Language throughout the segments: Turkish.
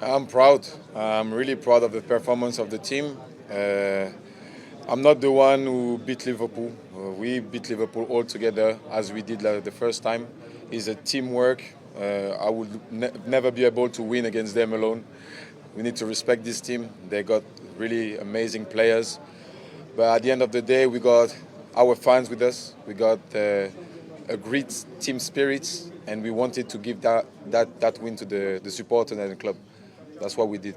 I'm proud. I'm really proud of the performance of the team. I'm not the one who beat Liverpool. We beat Liverpool all together as we did the first time. It's a teamwork. I would never be able to win against them alone. We need to respect this team. They got really amazing players. But at the end of the day, we got our fans with us. We got a great team spirit, and we wanted to give that win to the supporters and the club. That's what we did.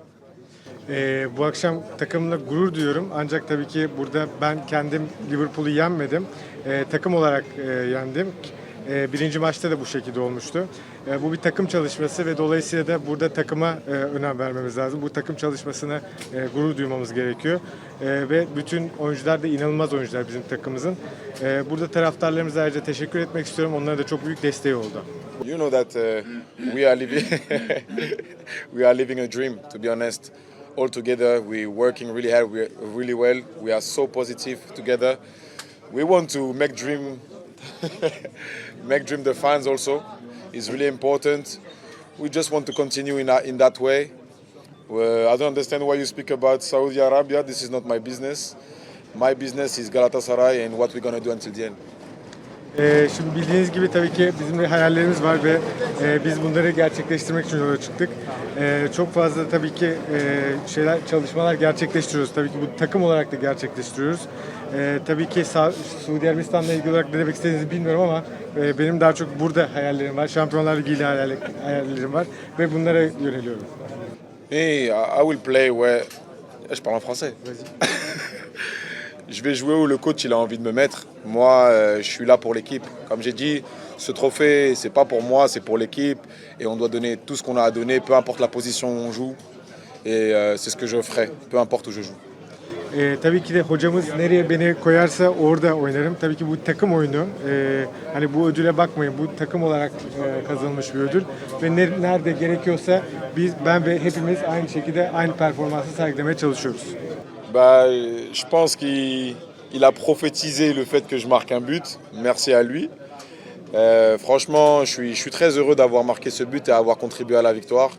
Bu akşam takımla gurur duyuyorum. Ancak tabii ki burada ben kendim Liverpool'u yenmedim. Takım olarak yendim. Birinci maçta da bu şekilde olmuştu. Bu bir takım çalışması ve dolayısıyla da burada takıma önem vermemiz lazım. Bu takım çalışmasına gurur duymamız gerekiyor. Ve bütün oyuncular da inanılmaz oyuncular bizim takımımızın. Burada taraftarlarımıza ayrıca teşekkür etmek istiyorum. Onlara da çok büyük desteği oldu. You know that we are living we are living a dream, to be honest. All together, we're working really hard, really well. We are so positive together. We want to make dream the fans also. It's really important. We just want to continue in that way. I don't understand why you speak about Saudi Arabia. This is not my business. My business is Galatasaray and what we're going to do until the end. Şimdi bildiğiniz gibi tabii ki bizim de hayallerimiz var ve biz bunları gerçekleştirmek için yola çıktık. Çok fazla tabii ki çalışmalar gerçekleştiriyoruz. Tabii ki bu takım olarak da gerçekleştiriyoruz. Tabii ki Suudi Arabistan'la ilgili olarak ne demek istediğinizi bilmiyorum ama benim daha çok burada hayallerim var. Şampiyonlar Ligi ile hayallerim var ve bunlara yöneliyorum. I will play where... Je parle en français. Je vais jouer où le coach il a envie de me mettre. Moi, je suis là pour l'équipe. Comme j'ai dit, ce trophée, c'est pas pour moi, c'est pour l'équipe. Et on doit donner tout ce qu'on a à donner, peu importe la position où on joue. Et c'est ce que je ferai, peu importe où je joue. Tabii ki de hocamız nereye beni koyarsa orada oynarım. Tabii ki bu takım oyunu. Hani bu ödüle bakmayın. Bu takım olarak kazanılmış bir ödül. Ve nerede gerekiyorsa ben ve hepimiz aynı şekilde aynı performansı sergilemeye çalışıyoruz. Je pense qu'il a prophétisé le fait que je marque un but. Merci à lui. Franchement, je suis très heureux d'avoir marqué ce but et d'avoir contribué à la victoire.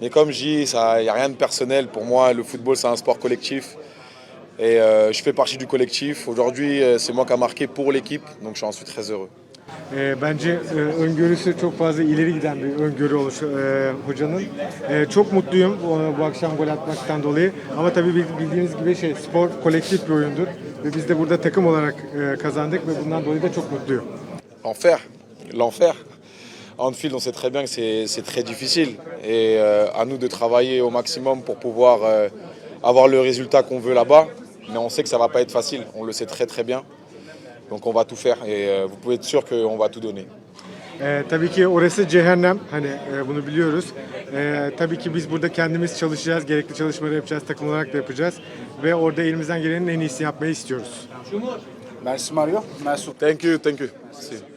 Mais comme je dis, il n'y a rien de personnel. Pour moi, le football, c'est un sport collectif. Et je fais partie du collectif. Aujourd'hui, c'est moi qui a marqué pour l'équipe. Donc j'en suis très heureux. Bence öngörüsü çok fazla ileri giden bir öngörü olmuş hocanın. Çok mutluyum bu akşam gol atmaktan dolayı. Ama tabii bildiğiniz gibi spor kolektif bir oyundur. Ve biz de burada takım olarak kazandık ve bundan dolayı da çok mutluyum. L'enfer. Anfield, on sait très bien que c'est très difficile. Et à nous de travailler au maximum pour pouvoir avoir le résultat qu'on veut là-bas. Mais on sait que ça va pas être facile. On le sait très très bien. Donc on va tout faire et vous pouvez être sûr qu'on va tout donner. Tabii ki orası cehennem. Hani bunu biliyoruz. Tabii ki biz burada kendimiz çalışacağız. Gerekli çalışmaları yapacağız. Takım olarak da yapacağız. Ve orada elimizden gelenin en iyisini yapmayı istiyoruz. Merci Mario. Merci. Thank you. See you.